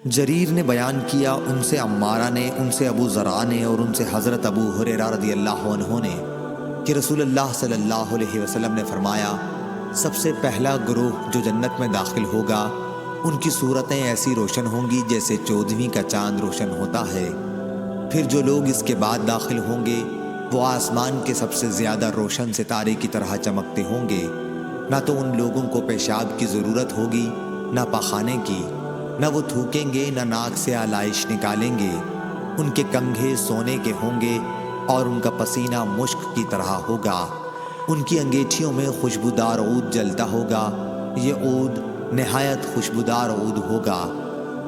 جریر نے بیان کیا، ان سے عمارہ نے، ان سے ابو ذرع نے اور ان سے حضرت ابو ہریرہ رضی اللہ عنہ نے کہ رسول اللہ صلی اللہ علیہ وسلم نے فرمایا، سب سے پہلا گروہ جو جنت میں داخل ہوگا ان کی صورتیں ایسی روشن ہوں گی جیسے 14ویں کا چاند روشن ہوتا ہے۔ پھر جو لوگ اس کے بعد داخل ہوں گے وہ آسمان کے سب سے زیادہ روشن ستارے کی طرح چمکتے ہوں گے، نہ تو ان لوگوں کو پیشاب کی ضرورت ہوگی نہ پاخانے کی، نہ وہ تھوکیں گے نہ ناک سے آلائش نکالیں گے، ان کے کنگھے سونے کے ہوں گے اور ان کا پسینہ مشک کی طرح ہوگا، ان کی انگیٹھیوں میں خوشبودار عود جلتا ہوگا، یہ عود نہایت خوشبودار عود ہوگا۔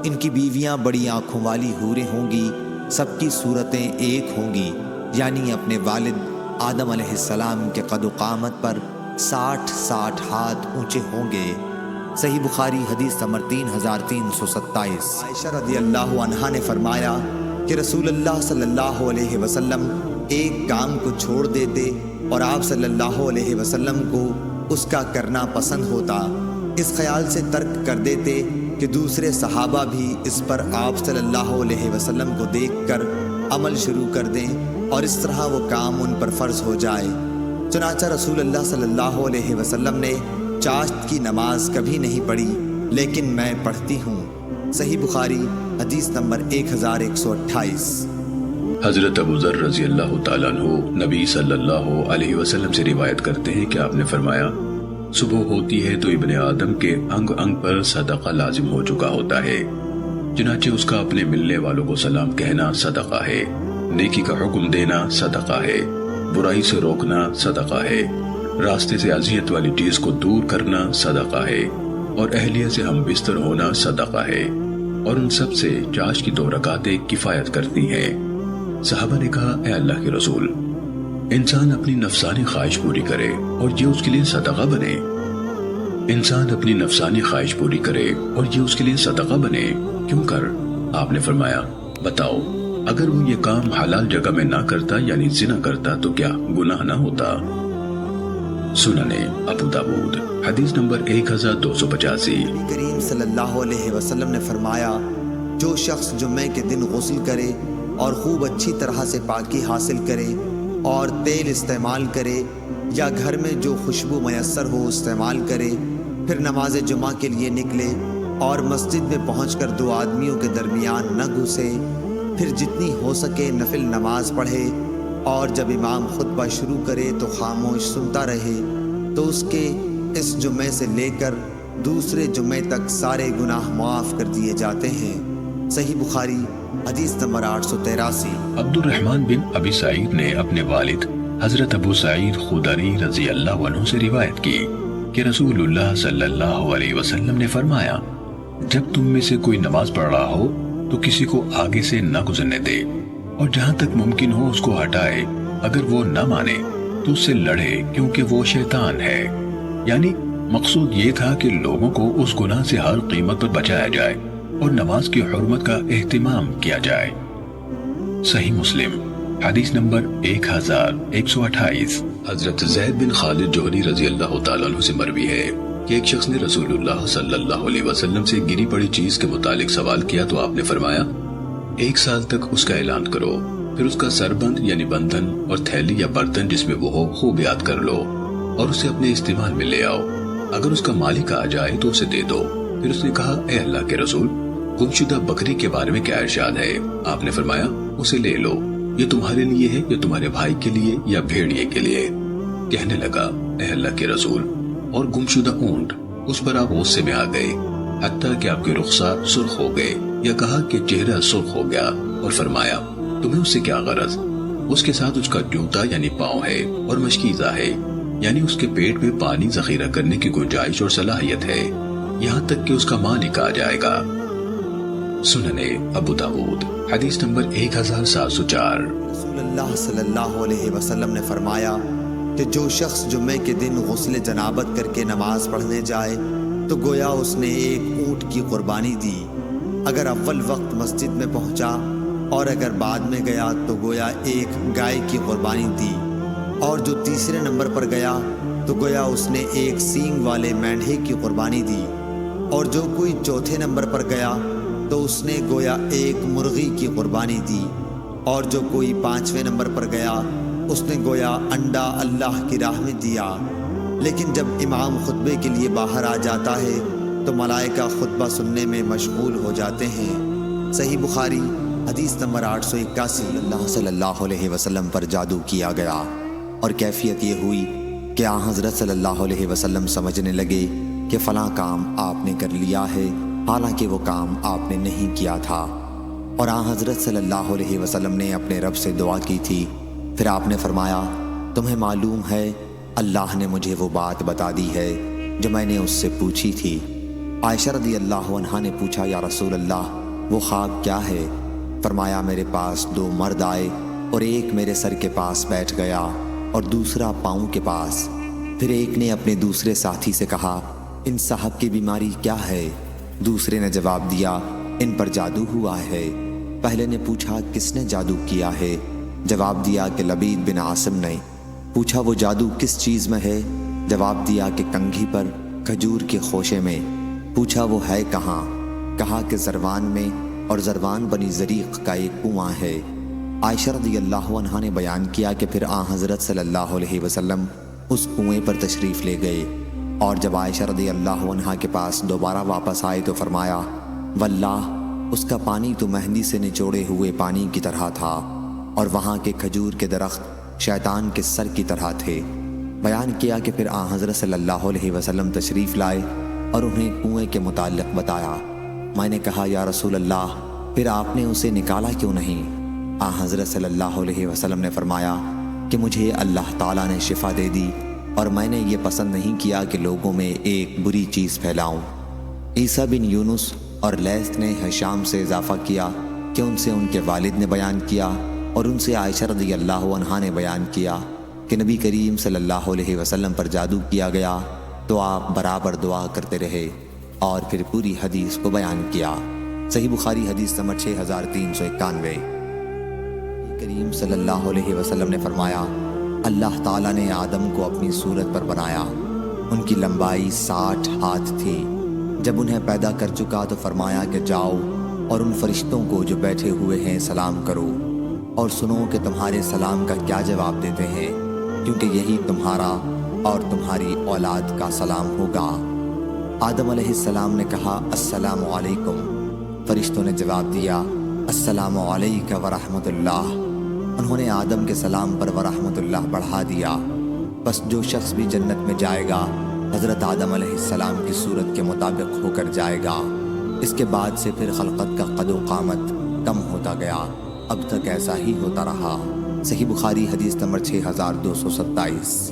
ان کی بیویاں بڑی آنکھوں والی حوریں ہوں گی، سب کی صورتیں ایک ہوں گی، یعنی اپنے والد آدم علیہ السلام کے قد و قامت پر 60 ہاتھ اونچے ہوں گے۔ صحیح بخاری حدیث نمبر 3327۔ عائشہ رضی اللہ عنہا نے فرمایا کہ رسول اللہ صلی اللہ علیہ وسلم ایک کام کو چھوڑ دیتے اور آپ صلی اللہ علیہ وسلم کو اس کا کرنا پسند ہوتا، اس خیال سے ترک کر دیتے کہ دوسرے صحابہ بھی اس پر آپ صلی اللہ علیہ وسلم کو دیکھ کر عمل شروع کر دیں اور اس طرح وہ کام ان پر فرض ہو جائے۔ چنانچہ رسول اللہ صلی اللہ علیہ وسلم نے چاشت کی نماز کبھی نہیں پڑھی، لیکن میں پڑھتی ہوں۔ صحیح بخاری حدیث نمبر 1128۔ حضرت ابو ذر رضی اللہ تعالیٰ عنہ نبی صلی اللہ علیہ وسلم سے روایت کرتے ہیں کہ آپ نے فرمایا، صبح ہوتی ہے تو ابن آدم کے انگ انگ پر صدقہ لازم ہو چکا ہوتا ہے، چنانچہ اس کا اپنے ملنے والوں کو سلام کہنا صدقہ ہے، نیکی کا حکم دینا صدقہ ہے، برائی سے روکنا صدقہ ہے، راستے سے اذیت والی چیز کو دور کرنا صدقہ ہے، اور اہلیہ سے ہم بستر ہونا صدقہ ہے، اور ان سب سے چاش کی 2 رکعتیں کفایت کرتی ہیں۔ صحابہ نے کہا، اے اللہ کے رسول، انسان اپنی نفسانی خواہش پوری کرے اور یہ اس کے لیے صدقہ بنے؟ انسان اپنی نفسانی خواہش پوری کرے اور یہ اس کے لیے صدقہ بنے کیوں کر؟ آپ نے فرمایا، بتاؤ، اگر وہ یہ کام حلال جگہ میں نہ کرتا یعنی زنا کرتا تو کیا گناہ نہ ہوتا؟ سننے ابو داود حدیث نمبر 1285۔ نبی کریم صلی اللہ علیہ وسلم نے فرمایا، جو شخص جمعے کے دن غسل کرے اور خوب اچھی طرح سے پاکی حاصل کرے اور تیل استعمال کرے یا گھر میں جو خوشبو میسر ہو استعمال کرے، پھر نماز جمعہ کے لیے نکلے اور مسجد میں پہنچ کر 2 آدمیوں کے درمیان نہ گھسے، پھر جتنی ہو سکے نفل نماز پڑھے اور جب امام خطبہ شروع کرے تو خاموش سنتا رہے، تو اس کے اس جمعے سے لے کر دوسرے جمعے تک سارے گناہ معاف کر دیے جاتے ہیں۔ صحیح بخاری حدیث نمبر 883۔ عبد الرحمن بن ابی سعید نے اپنے والد حضرت ابو سعید خدری رضی اللہ عنہ سے روایت کی کہ رسول اللہ صلی اللہ علیہ وسلم نے فرمایا، جب تم میں سے کوئی نماز پڑھ رہا ہو تو کسی کو آگے سے نہ گزرنے دے، اور جہاں تک ممکن ہو اس کو ہٹائے، اگر وہ نہ مانے تو اس سے لڑے کیونکہ وہ شیطان ہے۔ یعنی مقصود یہ تھا کہ لوگوں کو اس گناہ سے ہر قیمت پر بچایا جائے اور نماز کی حرمت کا اہتمام کیا جائے۔ صحیح مسلم حدیث نمبر 1128۔ حضرت زید بن خالد جوہری رضی اللہ تعالیٰ عنہ سے مروی ہے کہ ایک شخص نے رسول اللہ صلی اللہ علیہ وسلم سے گری پڑی چیز کے متعلق سوال کیا تو آپ نے فرمایا، 1 سال تک اس کا اعلان کرو، پھر اس کا سربند یعنی بندھن اور تھیلی یا برتن جس میں وہ ہو خوب یاد کر لو اور اسے اپنے استعمال میں لے آؤ، اگر اس کا مالک آ جائے تو اسے دے دو۔ پھر اس نے کہا، اے اللہ کے رسول، گمشدہ بکری کے بارے میں کیا ارشاد ہے؟ آپ نے فرمایا، اسے لے لو، یہ تمہارے لیے ہے یا تمہارے بھائی کے لیے یا بھیڑیے کے لیے؟ کہنے لگا، اے اللہ کے رسول، اور گمشدہ اونٹ؟ اس پر آپ غصے میں آ گئے حتیٰ کہ آپ کے رخسار سرخ ہو گئے، یا کہا کہ چہرہ سرخ ہو گیا، اور فرمایا، تمہیں اس سے کیا غرض؟ اس کے ساتھ اس کا جوتا یعنی پاؤں ہے اور مشکیزہ ہے، یعنی اس کے پیٹ میں پانی ذخیرہ کرنے کی گنجائش اور صلاحیت ہے، یہاں تک کہ اس کا مالک آ جائے گا۔ سننے ابو داود حدیث نمبر 1704۔ رسول اللہ صلی اللہ علیہ وسلم نے فرمایا کہ جو شخص جمعے کے دن غسل جنابت کر کے نماز پڑھنے جائے تو گویا اس نے ایک اونٹ کی قربانی دی، اگر اول وقت مسجد میں پہنچا، اور اگر بعد میں گیا تو گویا ایک گائے کی قربانی دی، اور جو تیسرے نمبر پر گیا تو گویا اس نے ایک سینگ والے مینڈھے کی قربانی دی، اور جو کوئی چوتھے نمبر پر گیا تو اس نے گویا ایک مرغی کی قربانی دی، اور جو کوئی 5ویں نمبر پر گیا اس نے گویا انڈا اللہ کی راہ میں دیا۔ لیکن جب امام خطبے کے لیے باہر آ جاتا ہے تو ملائکہ خطبہ سننے میں مشغول ہو جاتے ہیں۔ صحیح بخاری حدیث نمبر 881۔ اللہ صلی اللہ علیہ وسلم پر جادو کیا گیا، اور کیفیت یہ ہوئی کہ آن حضرت صلی اللہ علیہ وسلم سمجھنے لگے کہ فلاں کام آپ نے کر لیا ہے، حالانکہ وہ کام آپ نے نہیں کیا تھا۔ اور آن حضرت صلی اللہ علیہ وسلم نے اپنے رب سے دعا کی تھی۔ پھر آپ نے فرمایا، تمہیں معلوم ہے اللہ نے مجھے وہ بات بتا دی ہے جو میں نے اس سے پوچھی تھی۔ عائشہ رضی اللہ عنہا نے پوچھا، یا رسول اللہ وہ خواب کیا ہے؟ فرمایا، میرے پاس 2 مرد آئے، اور ایک میرے سر کے پاس بیٹھ گیا اور دوسرا پاؤں کے پاس۔ پھر ایک نے اپنے دوسرے ساتھی سے کہا، ان صاحب کی بیماری کیا ہے؟ دوسرے نے جواب دیا، ان پر جادو ہوا ہے۔ پہلے نے پوچھا، کس نے جادو کیا ہے؟ جواب دیا کہ لبید بن عاصم نے۔ پوچھا، وہ جادو کس چیز میں ہے؟ جواب دیا کہ کنگھی پر کھجور کے خوشے میں۔ پوچھا، وہ ہے کہاں؟ کہا کہ زروان میں، اور زروان بنی زریق کا ایک کنواں ہے۔ عائشہ رضی اللہ عنہا نے بیان کیا کہ پھر آن حضرت صلی اللہ علیہ وسلم اس کنویں پر تشریف لے گئے، اور جب عائشہ رضی اللہ عنہا کے پاس دوبارہ واپس آئے تو فرمایا، واللہ اس کا پانی تو مہندی سے نچوڑے ہوئے پانی کی طرح تھا، اور وہاں کے کھجور کے درخت شیطان کے سر کی طرح تھے۔ بیان کیا کہ پھر آن حضرت صلی اللہ علیہ وسلم تشریف لائے اور انہیں کنویں کے متعلق بتایا۔ میں نے کہا، یا رسول اللہ پھر آپ نے اسے نکالا کیوں نہیں؟ آن حضرت صلی اللہ علیہ وسلم نے فرمایا کہ مجھے اللہ تعالیٰ نے شفا دے دی، اور میں نے یہ پسند نہیں کیا کہ لوگوں میں ایک بری چیز پھیلاؤں۔ عیسیٰ بن یونس اور لیث نے ہشام سے اضافہ کیا کہ ان سے ان کے والد نے بیان کیا، اور ان سے عائشہ رضی اللہ عنہا نے بیان کیا کہ نبی کریم صلی اللہ علیہ وسلم پر جادو کیا گیا تو آپ برابر دعا کرتے رہے، اور پھر پوری حدیث کو بیان کیا۔ صحیح بخاری حدیث نمبر 6391۔ کریم صلی اللہ علیہ وسلم نے فرمایا، اللہ تعالیٰ نے آدم کو اپنی صورت پر بنایا، ان کی لمبائی 60 ہاتھ تھی۔ جب انہیں پیدا کر چکا تو فرمایا کہ جاؤ اور ان فرشتوں کو جو بیٹھے ہوئے ہیں سلام کرو، اور سنو کہ تمہارے سلام کا کیا جواب دیتے ہیں، کیونکہ یہی تمہارا اور تمہاری اولاد کا سلام ہوگا۔ آدم علیہ السلام نے کہا، السلام علیکم۔ فرشتوں نے جواب دیا، السلام علیک ورحمۃ اللہ۔ انہوں نے آدم کے سلام پر ورحمۃ اللہ بڑھا دیا۔ بس جو شخص بھی جنت میں جائے گا حضرت آدم علیہ السلام کی صورت کے مطابق ہو کر جائے گا۔ اس کے بعد سے پھر خلقت کا قد و قامت کم ہوتا گیا، اب تک ایسا ہی ہوتا رہا۔ صحیح بخاری حدیث نمبر 6227۔